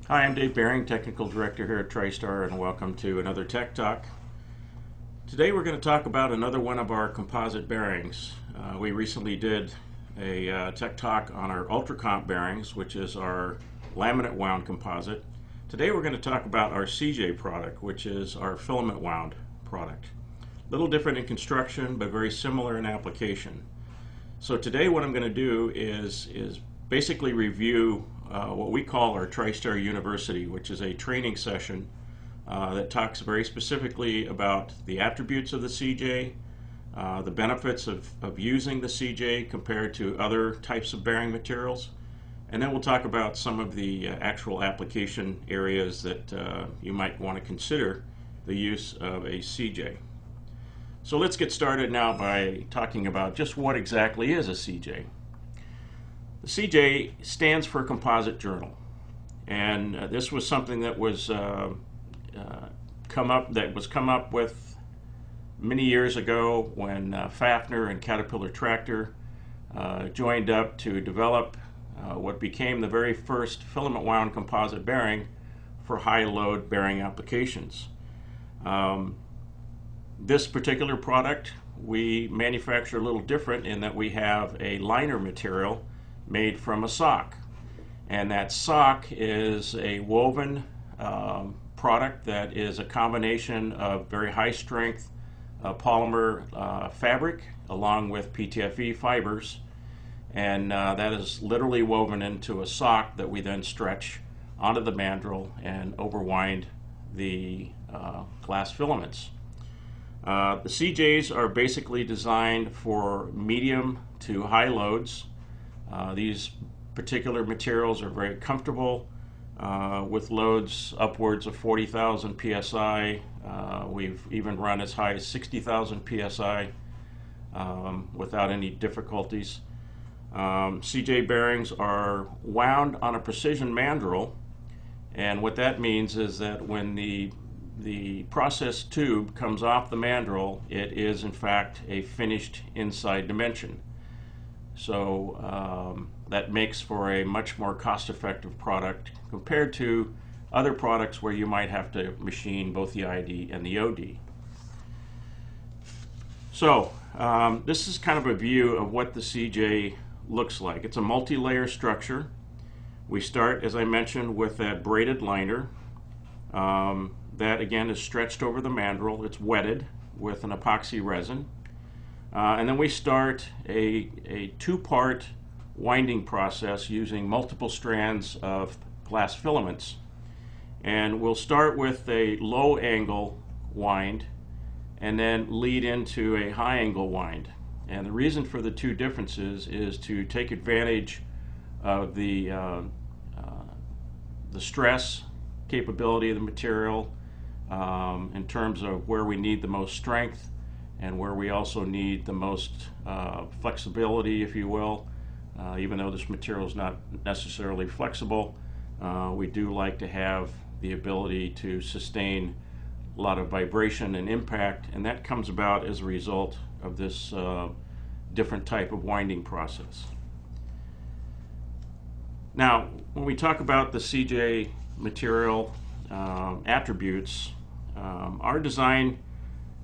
Hi, I'm Dave Baring, Technical Director here at TriStar, and welcome to another Tech Talk. Today we're going to talk about another one of our composite bearings. We recently did a Tech Talk on our UltraComp bearings, which is our laminate wound composite. Today we're going to talk about our CJ product, which is our filament wound product. A little different in construction, but very similar in application. So today what I'm going to do is basically review what we call our TriStar University, which is a training session that talks very specifically about the attributes of the CJ, the benefits of using the CJ compared to other types of bearing materials, and then we'll talk about some of the actual application areas that you might want to consider the use of a CJ. So let's get started now by talking about just what exactly is a CJ. The CJ stands for Composite Journal, and this was something that was come up with many years ago when Fafner and Caterpillar Tractor joined up to develop what became the very first filament wound composite bearing for high load bearing applications. This particular product we manufacture a little different in that we have a liner material made from a sock, and that sock is a woven product that is a combination of very high strength polymer fabric along with PTFE fibers, and that is literally woven into a sock that we then stretch onto the mandrel and overwind the glass filaments. The CJs are basically designed for medium to high loads. These particular materials are very comfortable with loads upwards of 40,000 psi. We've even run as high as 60,000 psi without any difficulties. CJ bearings are wound on a precision mandrel, and what that means is that when the process tube comes off the mandrel, it is in fact a finished inside dimension. So that makes for a much more cost-effective product compared to other products where you might have to machine both the ID and the OD. So this is kind of a view of what the CJ looks like. It's a multi-layer structure. We start, as I mentioned, with that braided liner. That again is stretched over the mandrel. It's wetted with an epoxy resin. And then we start a two-part winding process using multiple strands of glass filaments. And we'll start with a low angle wind and then lead into a high angle wind. And the reason for the two differences is to take advantage of the stress capability of the material in terms of where we need the most strength and where we also need the most flexibility, if you will. Even though this material is not necessarily flexible, we do like to have the ability to sustain a lot of vibration and impact, and that comes about as a result of this different type of winding process. Now, when we talk about the CJ material attributes, our design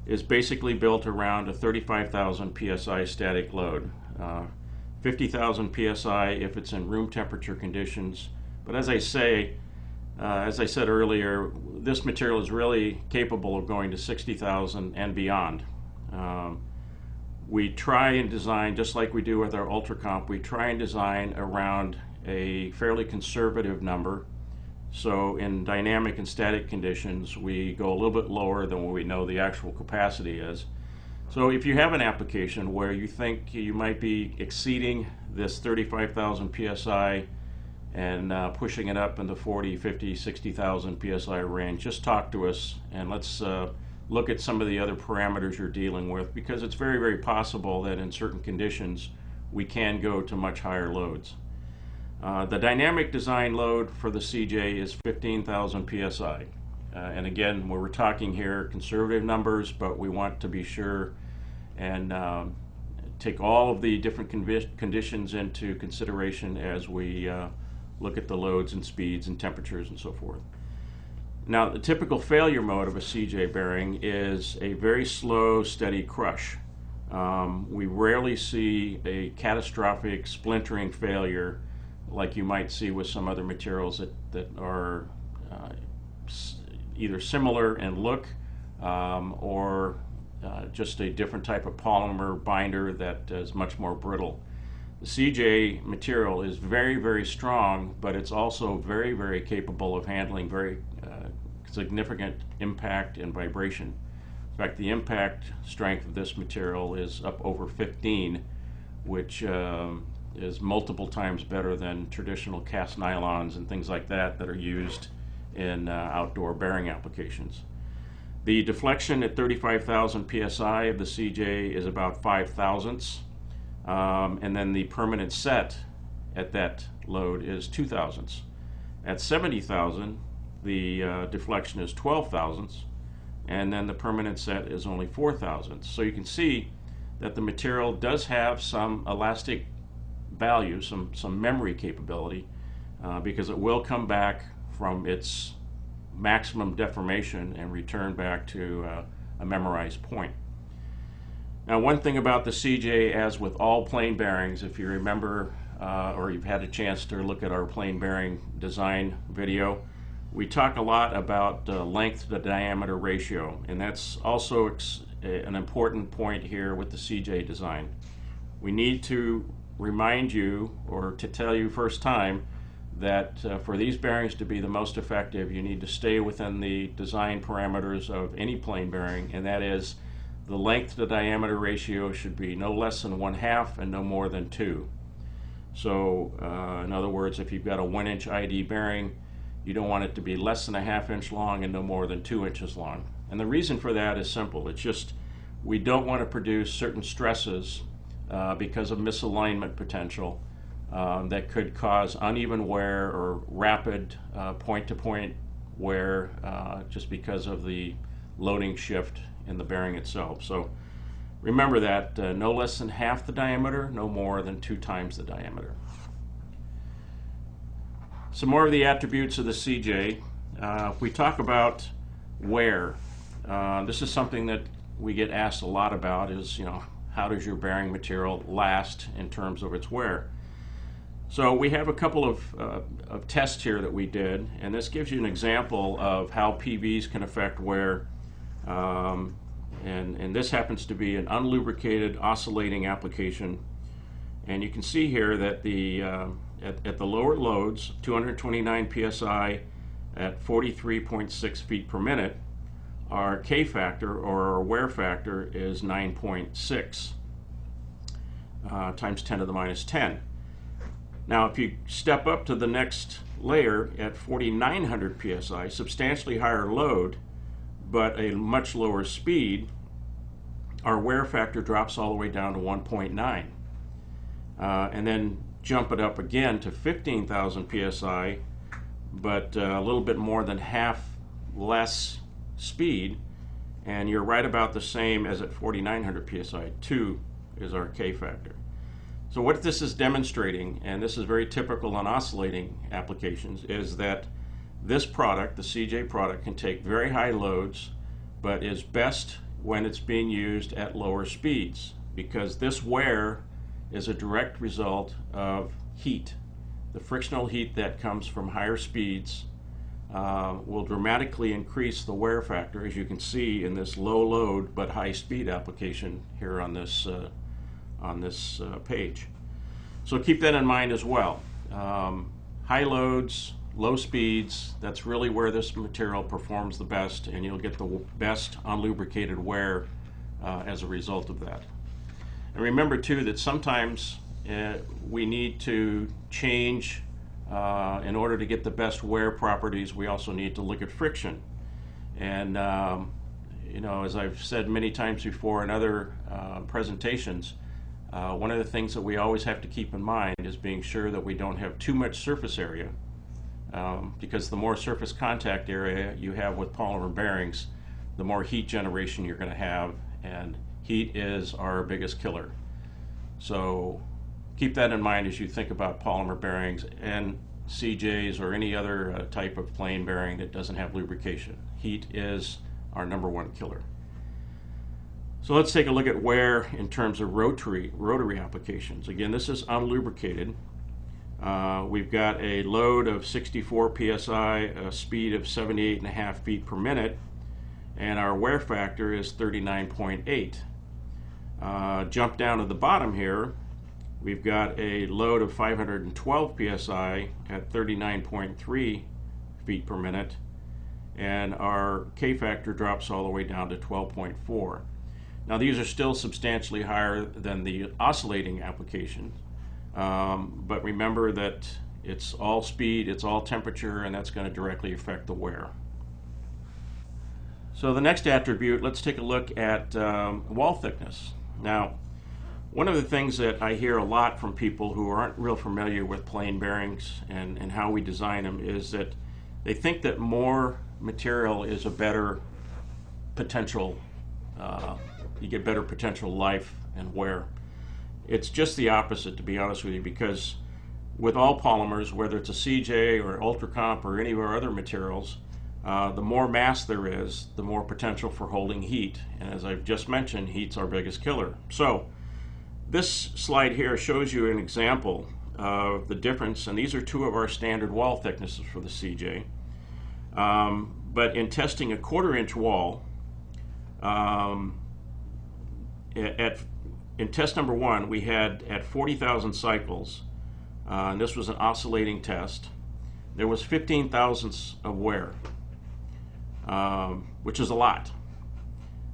is basically built around a 35,000 psi static load, 50,000 psi if it's in room temperature conditions. But as I said earlier, this material is really capable of going to 60,000 and beyond. We try and design, just like we do with our UltraComp, we try and design around a fairly conservative number. So in dynamic and static conditions, we go a little bit lower than what we know the actual capacity is. So if you have an application where you think you might be exceeding this 35,000 psi and pushing it up in the 40, 50, 60,000 psi range, just talk to us and let's look at some of the other parameters you're dealing with, because it's very, very possible that in certain conditions we can go to much higher loads. The dynamic design load for the CJ is 15,000 psi. And again, we're talking here conservative numbers, but we want to be sure and take all of the different conditions into consideration as we look at the loads and speeds and temperatures and so forth. Now, the typical failure mode of a CJ bearing is a very slow, steady crush. We rarely see a catastrophic splintering failure like you might see with some other materials that are either similar in look or just a different type of polymer binder that is much more brittle. The CJ material is very, very strong, but it's also very, very capable of handling very significant impact and vibration. In fact, the impact strength of this material is up over 15, which is multiple times better than traditional cast nylons and things like that are used in outdoor bearing applications. The deflection at 35,000 psi of the CJ is about 5 thousandths, and then the permanent set at that load is 2 thousandths. At 70,000, the deflection is 12 thousandths, and then the permanent set is only 4 thousandths. So you can see that the material does have some elastic value, some memory capability, because it will come back from its maximum deformation and return back to a memorized point. Now, one thing about the CJ, as with all plain bearings, if you remember or you've had a chance to look at our plain bearing design video, we talk a lot about length to diameter ratio, and that's also an important point here with the CJ design. We need to remind you, or to tell you first time, that for these bearings to be the most effective, you need to stay within the design parameters of any plain bearing, and that is the length to diameter ratio should be no less than 1/2 and no more than 2. So in other words, if you've got a 1-inch ID bearing, you don't want it to be less than 1/2 inch long and no more than 2 inches long. And the reason for that is simple. It's just we don't want to produce certain stresses because of misalignment potential that could cause uneven wear or rapid point-to-point wear just because of the loading shift in the bearing itself. So remember that no less than 1/2 the diameter, no more than 2 times the diameter. Some more of the attributes of the CJ. If we talk about wear, this is something that we get asked a lot about is, how does your bearing material last in terms of its wear? So we have a couple of tests here that we did, and this gives you an example of how PVs can affect wear. And this happens to be an unlubricated oscillating application. And you can see here that at the lower loads, 229 psi at 43.6 feet per minute, our K factor, or our wear factor, is 9.6 times 10 to the minus 10. Now, if you step up to the next layer at 4,900 psi, substantially higher load, but a much lower speed, our wear factor drops all the way down to 1.9. And then jump it up again to 15,000 psi, but a little bit more than half less speed, and you're right about the same as at 4,900 psi. 2 is our K factor. So what this is demonstrating, and this is very typical on oscillating applications, is that this product, the CJ product, can take very high loads, but is best when it's being used at lower speeds, because this wear is a direct result of heat. The frictional heat that comes from higher speeds will dramatically increase the wear factor, as you can see in this low load but high speed application here on this page. So keep that in mind as well. High loads, low speeds, that's really where this material performs the best, and you'll get the best unlubricated wear as a result of that. And remember too that sometimes we need to change in order to get the best wear properties. We also need to look at friction. And as I've said many times before in other presentations, one of the things that we always have to keep in mind is being sure that we don't have too much surface area, because the more surface contact area you have with polymer bearings, the more heat generation you're going to have, and heat is our biggest killer. So keep that in mind as you think about polymer bearings. And CJs or any other type of plain bearing that doesn't have lubrication. Heat is our #1 killer. So let's take a look at wear in terms of rotary applications. Again, this is unlubricated. We've got a load of 64 psi, a speed of 78.5 feet per minute, and our wear factor is 39.8. Jump down to the bottom here, we've got a load of 512 psi at 39.3 feet per minute, and our K factor drops all the way down to 12.4. Now these are still substantially higher than the oscillating application, but remember that it's all speed, it's all temperature, and that's going to directly affect the wear. So the next attribute, let's take a look at wall thickness. Now, one of the things that I hear a lot from people who aren't real familiar with plain bearings and how we design them is that they think that more material is a better potential, you get better potential life and wear. It's just the opposite, to be honest with you, because with all polymers, whether it's a CJ or Ultracomp or any of our other materials, the more mass there is, the more potential for holding heat. And as I've just mentioned, heat's our biggest killer. So this slide here shows you an example of the difference, and these are two of our standard wall thicknesses for the CJ. But in testing a 1/4 inch wall, in test #1, we had at 40,000 cycles, and this was an oscillating test, there was 15 thousandths of wear. Which is a lot.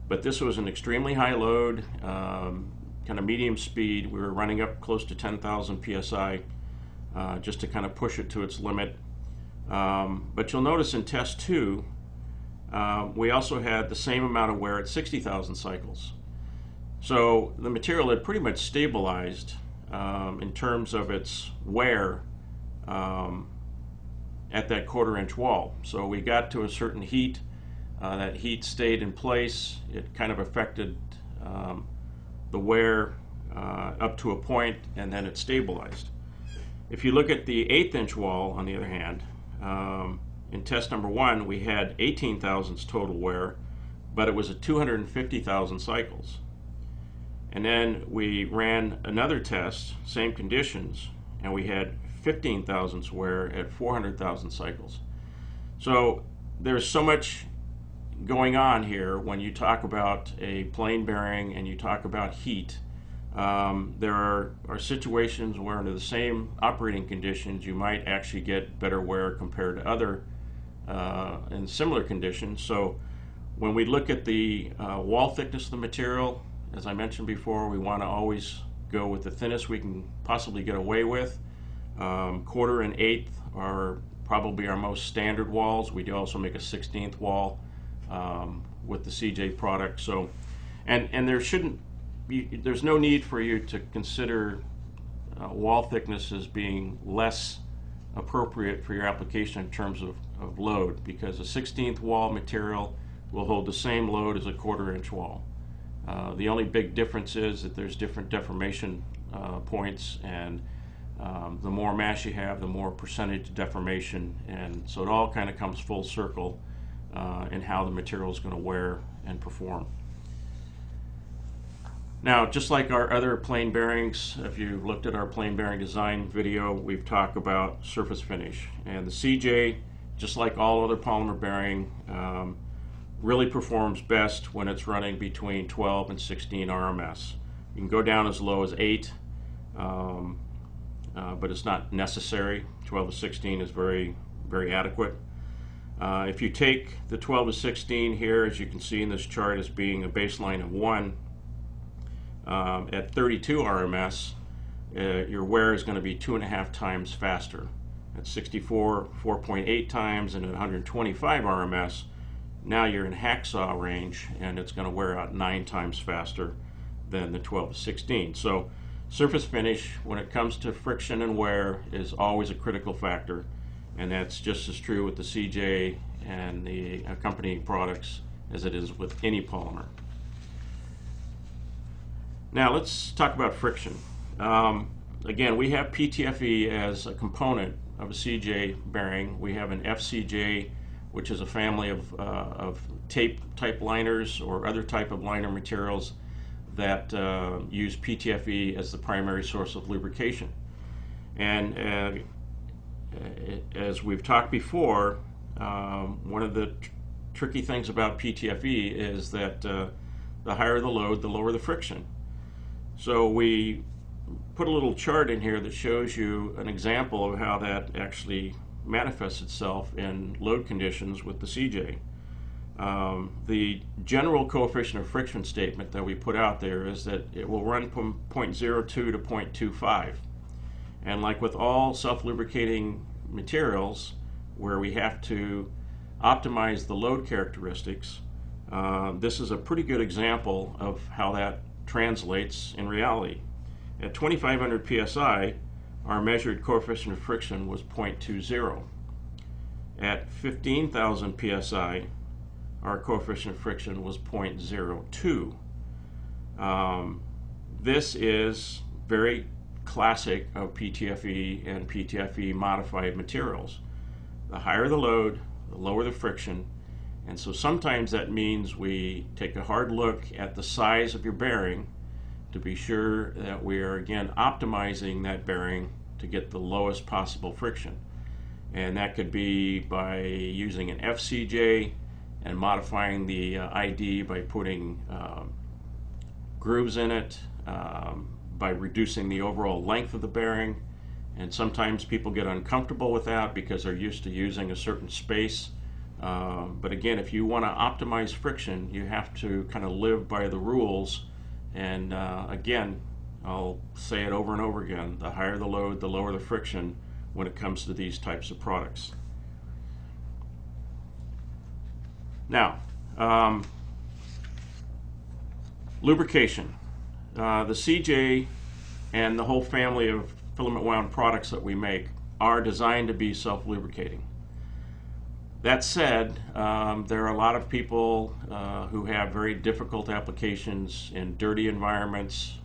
But this was an extremely high load, kind of medium speed. We were running up close to 10,000 psi just to kind of push it to its limit. But you'll notice in test 2, we also had the same amount of wear at 60,000 cycles. So the material had pretty much stabilized in terms of its wear at that 1/4 inch wall. So we got to a certain heat, that heat stayed in place. It kind of affected the wear up to a point, and then it stabilized. If you look at the 1/8 inch wall, on the other hand, in test #1 we had 18 thousandths total wear, but it was at 250,000 cycles. And then we ran another test, same conditions, and we had 15 thousandths wear at 400,000 cycles. So there's so much going on here when you talk about a plain bearing and you talk about heat. There are situations where under the same operating conditions you might actually get better wear compared to other in similar conditions. So when we look at the wall thickness of the material, as I mentioned before, we want to always go with the thinnest we can possibly get away with. 1/4 and 1/8 are probably our most standard walls. We do also make a 16th wall with the CJ product. So, and there shouldn't be, there's no need for you to consider wall thickness as being less appropriate for your application in terms of load, because a 16th wall material will hold the same load as a 1/4 inch wall. The only big difference is that there's different deformation points, and the more mass you have, the more percentage deformation, and so it all kind of comes full circle in how the material is going to wear and perform. Now, just like our other plain bearings, if you looked at our plain bearing design video, we've talked about surface finish, and the CJ, just like all other polymer bearing, really performs best when it's running between 12 and 16 RMS. You can go down as low as 8, but it's not necessary. 12 to 16 is very, very adequate. If you take the 12 to 16 here, as you can see in this chart, as being a baseline of 1, at 32 RMS, your wear is going to be 2.5 times faster. At 64, 4.8 times, and at 125 RMS, now you're in hacksaw range, and it's going to wear out 9 times faster than the 12 to 16. So surface finish, when it comes to friction and wear, is always a critical factor, and that's just as true with the CJ and the accompanying products as it is with any polymer. Now let's talk about friction. Again, we have PTFE as a component of a CJ bearing. We have an FCJ, which is a family of tape type liners or other type of liner materials that use PTFE as the primary source of lubrication. And as we've talked before, one of the tricky things about PTFE is that the higher the load, the lower the friction. So we put a little chart in here that shows you an example of how that actually manifests itself in load conditions with the CJ. The general coefficient of friction statement that we put out there is that it will run from 0.02 to 0.25. And like with all self-lubricating materials where we have to optimize the load characteristics, this is a pretty good example of how that translates in reality. At 2500 psi, our measured coefficient of friction was 0.20. At 15,000 psi, our coefficient of friction was 0.02. This is very classic of PTFE and PTFE modified materials. The higher the load, the lower the friction, and so sometimes that means we take a hard look at the size of your bearing to be sure that we are again optimizing that bearing to get the lowest possible friction. And that could be by using an FCJ and modifying the ID by putting grooves in it, by reducing the overall length of the bearing. And sometimes people get uncomfortable with that because they're used to using a certain space. But again, if you want to optimize friction, you have to kind of live by the rules. And again, I'll say it over and over again, the higher the load, the lower the friction when it comes to these types of products. Now, lubrication. The CJ and the whole family of filament wound products that we make are designed to be self-lubricating. That said, there are a lot of people who have very difficult applications in dirty environments.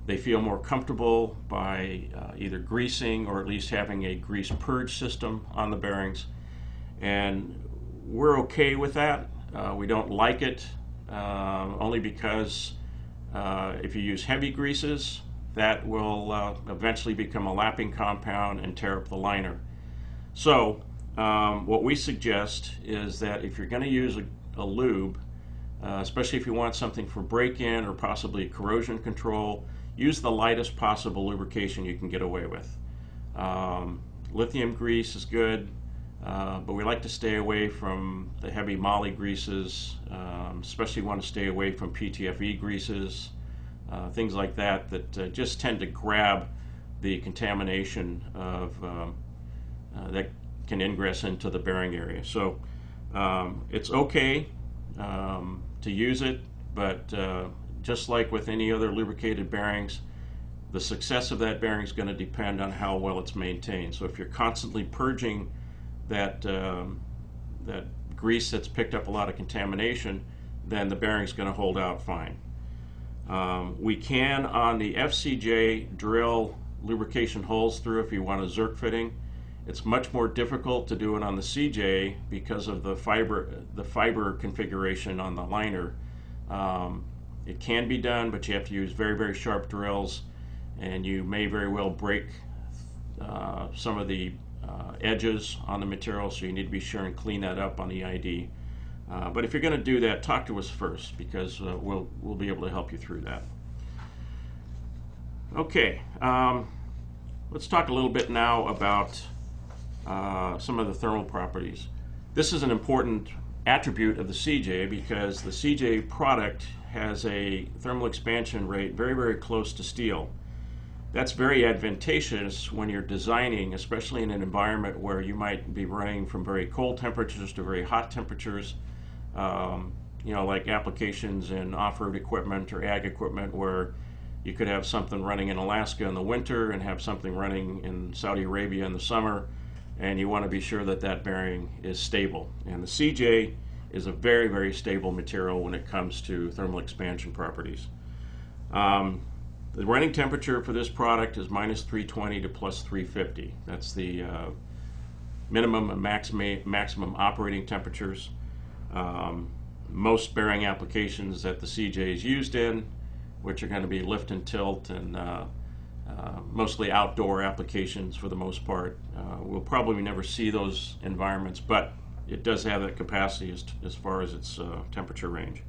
They feel more comfortable by either greasing or at least having a grease purge system on the bearings. And we're okay with that. We don't like it only because if you use heavy greases, that will eventually become a lapping compound and tear up the liner. So what we suggest is that if you're going to use a lube, especially if you want something for break-in or possibly corrosion control, use the lightest possible lubrication you can get away with. Lithium grease is good, but we like to stay away from the heavy moly greases, especially want to stay away from PTFE greases, things like that that just tend to grab the contamination of that can ingress into the bearing area. So it's okay to use it, but just like with any other lubricated bearings, the success of that bearing is going to depend on how well it's maintained. So if you're constantly purging that grease that's picked up a lot of contamination, then the bearing's going to hold out fine. We can, on the FCJ, drill lubrication holes through if you want a Zerk fitting. It's much more difficult to do it on the CJ because of the fiber configuration on the liner. It can be done, but you have to use very, very sharp drills, and you may very well break some of the edges on the material, so you need to be sure and clean that up on the ID. But if you're going to do that, talk to us first, because we'll be able to help you through that. Okay, let's talk a little bit now about some of the thermal properties. This is an important attribute of the CJ because the CJ product has a thermal expansion rate very, very close to steel. That's very advantageous when you're designing, especially in an environment where you might be running from very cold temperatures to very hot temperatures, you know, like applications in off-road equipment or ag equipment where you could have something running in Alaska in the winter and have something running in Saudi Arabia in the summer, and you want to be sure that that bearing is stable. And the CJ is a very, very stable material when it comes to thermal expansion properties. The The running temperature for this product is -320 to +350. That's the minimum and maximum operating temperatures. Most bearing applications that the CJ is used in, which are going to be lift and tilt and mostly outdoor applications for the most part. We'll probably never see those environments, but it does have that capacity as far as its temperature range.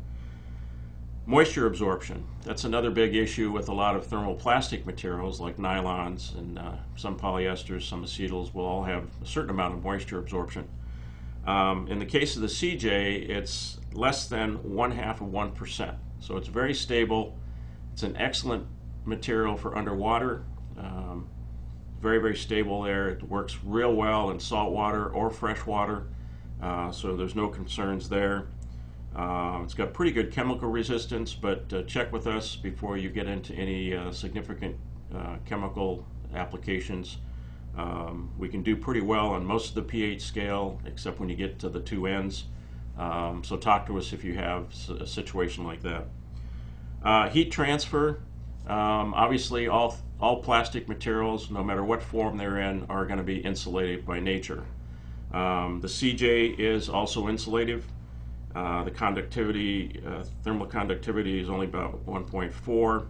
Moisture absorption. That's another big issue with a lot of thermoplastic materials like nylons and some polyesters, some acetyls will all have a certain amount of moisture absorption. In the case of the CJ, it's less than 1/2%. So it's very stable. It's an excellent material for underwater. Very, very stable there. It works real well in salt water or fresh water, so there's no concerns there. It's got pretty good chemical resistance, but check with us before you get into any significant chemical applications. We can do pretty well on most of the pH scale, except when you get to the two ends. So talk to us if you have a situation like that. Heat transfer. Obviously, all plastic materials, no matter what form they're in, are going to be insulated by nature. The CJ is also insulative. The conductivity, thermal conductivity is only about 1.4,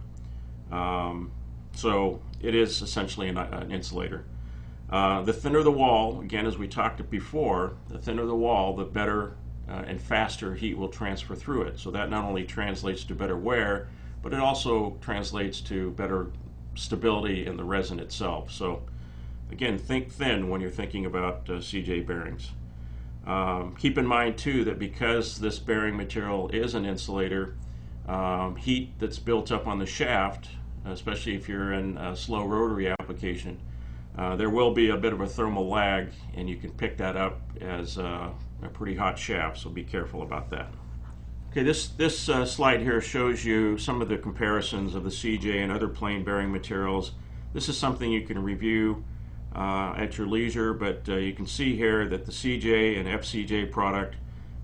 so it is essentially an insulator. The thinner the wall, again, as we talked before, the thinner the wall, the better and faster heat will transfer through it. So that not only translates to better wear, but it also translates to better stability in the resin itself. So again, think thin when you're thinking about CJ bearings. Keep in mind too that because this bearing material is an insulator, heat that's built up on the shaft, especially if you're in a slow rotary application, there will be a bit of a thermal lag, and you can pick that up as a pretty hot shaft, so be careful about that. Okay, this slide here shows you some of the comparisons of the CJ and other plain bearing materials. This is something you can review at your leisure, but you can see here that the CJ and FCJ product,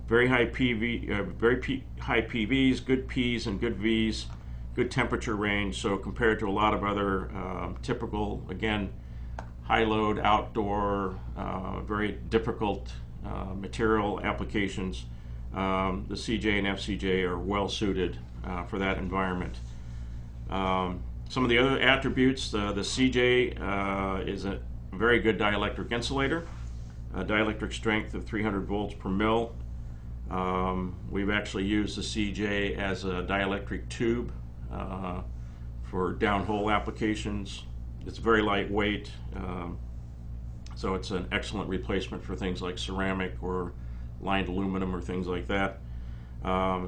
very high high PVs, good Ps and good Vs, good temperature range. So compared to a lot of other typical, again, high load outdoor, very difficult material applications, the CJ and FCJ are well suited for that environment. Some of the other attributes, the CJ is a very good dielectric insulator, dielectric strength of 300 volts per mil. We've actually used the CJ as a dielectric tube for downhole applications. It's very lightweight, so it's an excellent replacement for things like ceramic or lined aluminum or things like that.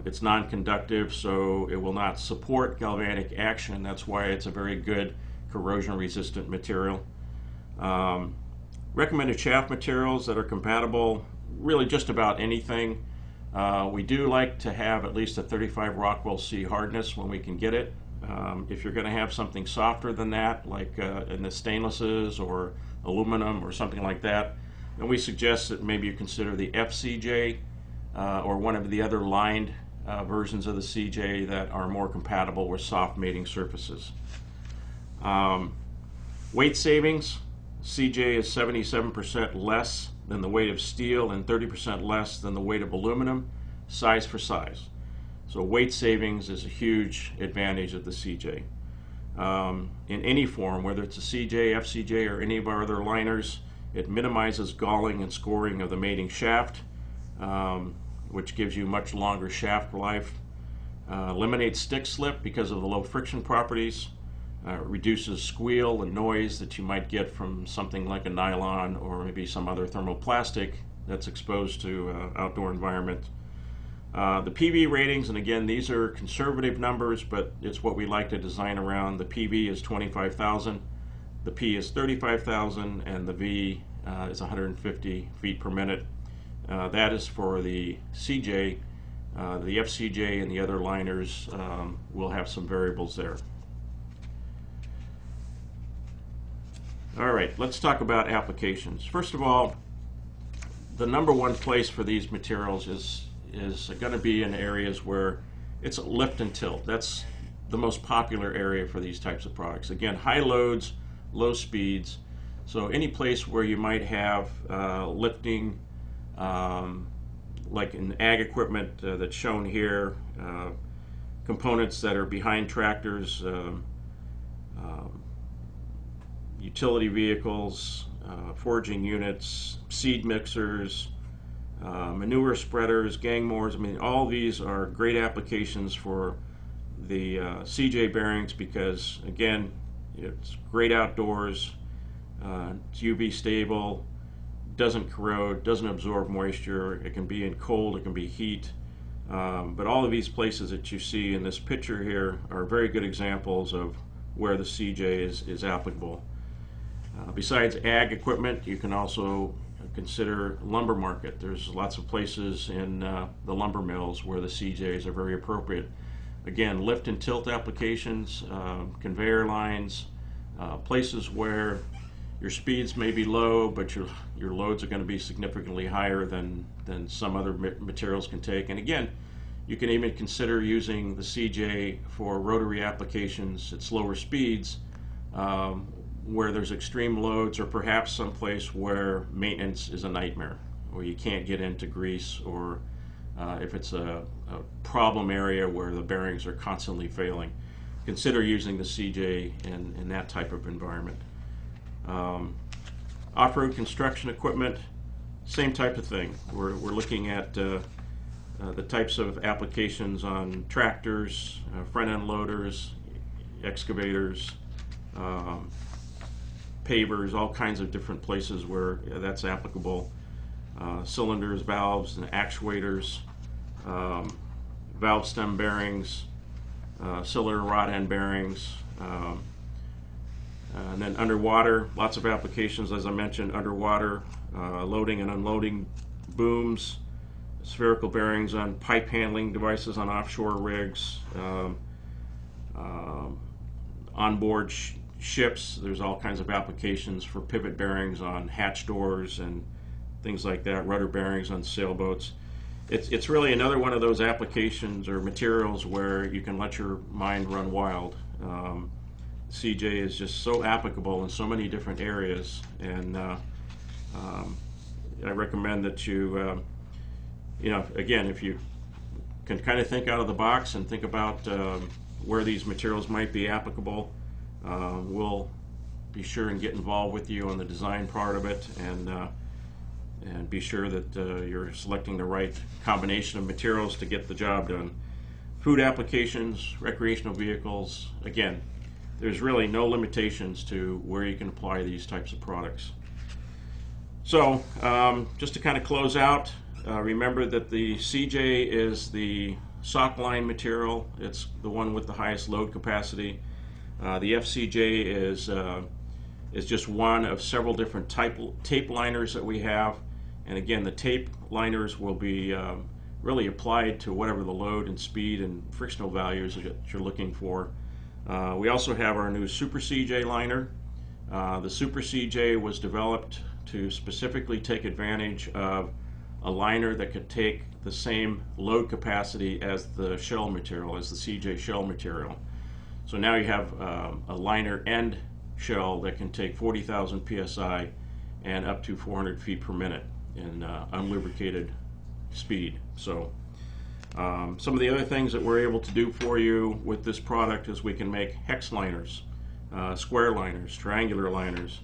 It's non-conductive, so it will not support galvanic action. That's why it's a very good corrosion-resistant material. Recommended shaft materials that are compatible, really just about anything. We do like to have at least a 35 Rockwell C hardness when we can get it. If you're going to have something softer than that, like in the stainlesses or aluminum or something like that, then we suggest that maybe you consider the FCJ or one of the other lined versions of the CJ that are more compatible with soft mating surfaces. Weight savings, CJ is 77% less than the weight of steel and 30% less than the weight of aluminum, size for size. So weight savings is a huge advantage of the CJ. In any form, whether it's a CJ, FCJ, or any of our other liners, it minimizes galling and scoring of the mating shaft, which gives you much longer shaft life. Eliminates stick slip because of the low friction properties. Reduces squeal and noise that you might get from something like a nylon or maybe some other thermoplastic that's exposed to outdoor environment. The PV ratings, and again, these are conservative numbers, but it's what we like to design around. The PV is 25,000, the P is 35,000, and the V is 150 feet per minute. That is for the CJ. The FCJ and the other liners will have some variables there. All right, let's talk about applications. First of all, the number one place for these materials is going to be in areas where it's lift and tilt. That's the most popular area for these types of products. Again, high loads, low speeds. So any place where you might have lifting, like in ag equipment that's shown here, components that are behind tractors, utility vehicles, foraging units, seed mixers, manure spreaders, gang mowers. I mean, all these are great applications for the CJ bearings because, again, it's great outdoors, it's UV stable, doesn't corrode, doesn't absorb moisture. It can be in cold, it can be heat. But all of these places that you see in this picture here are very good examples of where the CJ is applicable. Besides ag equipment, you can also consider lumber market. There's lots of places in the lumber mills where the CJs are very appropriate. Again, lift and tilt applications, conveyor lines, places where your speeds may be low, but your loads are going to be significantly higher than some other materials can take. And again, you can even consider using the CJ for rotary applications at slower speeds, where there's extreme loads, or perhaps someplace where maintenance is a nightmare, or you can't get into grease, or if it's a problem area where the bearings are constantly failing. Consider using the CJ in that type of environment. Off-road construction equipment, same type of thing. We're looking at the types of applications on tractors, front-end loaders, excavators, pavers, all kinds of different places where that's applicable. Cylinders, valves, and actuators, valve stem bearings, cylinder rod end bearings, and then underwater, lots of applications, as I mentioned, underwater, loading and unloading booms, spherical bearings on pipe handling devices on offshore rigs, onboard ships. There's all kinds of applications for pivot bearings on hatch doors and things like that, rudder bearings on sailboats. It's really another one of those applications or materials where you can let your mind run wild. CJ is just so applicable in so many different areas, and I recommend that you, again, if you can kind of think out of the box and think about where these materials might be applicable, we'll be sure and get involved with you on the design part of it, and be sure that you're selecting the right combination of materials to get the job done. Food applications, recreational vehicles, again, there's really no limitations to where you can apply these types of products. So just to kind of close out, remember that the CJ is the sock line material. It's the one with the highest load capacity. The FCJ is just one of several different tape liners that we have. And again, the tape liners will be really applied to whatever the load and speed and frictional values that you're looking for. We also have our new Super CJ liner. The Super CJ was developed to specifically take advantage of a liner that could take the same load capacity as the shell material, as the CJ shell material. So now you have a liner end shell that can take 40,000 psi and up to 400 feet per minute in unlubricated speed. So some of the other things that we're able to do for you with this product is we can make hex liners, square liners, triangular liners.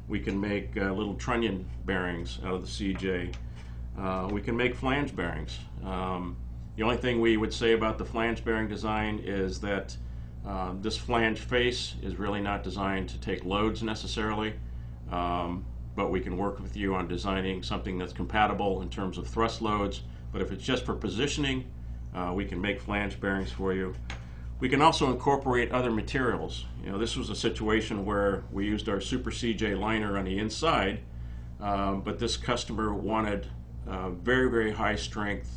We can make little trunnion bearings out of the CJ. We can make flange bearings. The only thing we would say about the flange bearing design is that this flange face is really not designed to take loads necessarily, but we can work with you on designing something that's compatible in terms of thrust loads. But if it's just for positioning, we can make flange bearings for you. We can also incorporate other materials. This was a situation where we used our Super CJ liner on the inside, but this customer wanted very, very high strength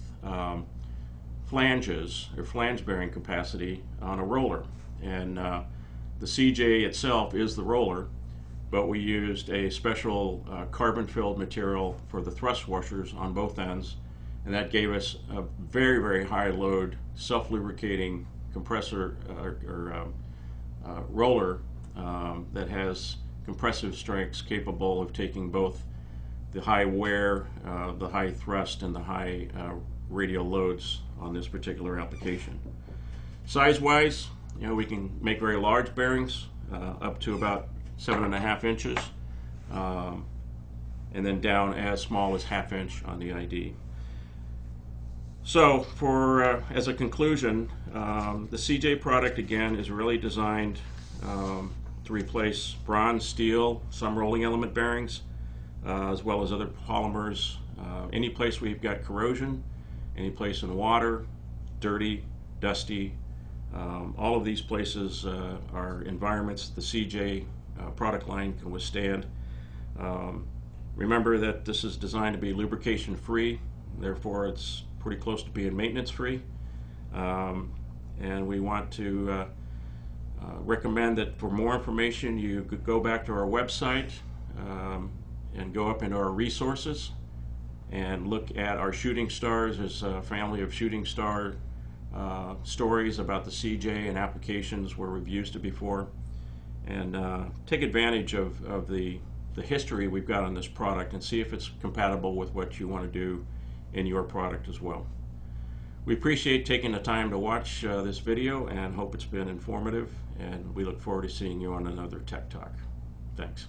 flanges or flange bearing capacity on a roller. And the CJ itself is the roller, but we used a special carbon-filled material for the thrust washers on both ends, and that gave us a very, very high load, self-lubricating compressor roller that has compressive strengths capable of taking both the high wear, the high thrust, and the high radial loads on this particular application. Size-wise, we can make very large bearings up to about 7.5 inches, and then down as small as 1/2 inch on the ID. So, as a conclusion, the CJ product again is really designed to replace bronze, steel, some rolling element bearings, as well as other polymers. Any place where you've got corrosion, any place in water, dirty, dusty, all of these places are environments the CJ product line can withstand. Remember that this is designed to be lubrication free, therefore it's pretty close to being maintenance free. And we want to recommend that for more information you could go back to our website and go up into our resources and look at our shooting stars. There's a family of shooting star stories about the CJ and applications where we've used it before, and take advantage of the history we've got on this product and see if it's compatible with what you want to do in your product as well. We appreciate taking the time to watch this video and hope it's been informative, and we look forward to seeing you on another Tech Talk. Thanks.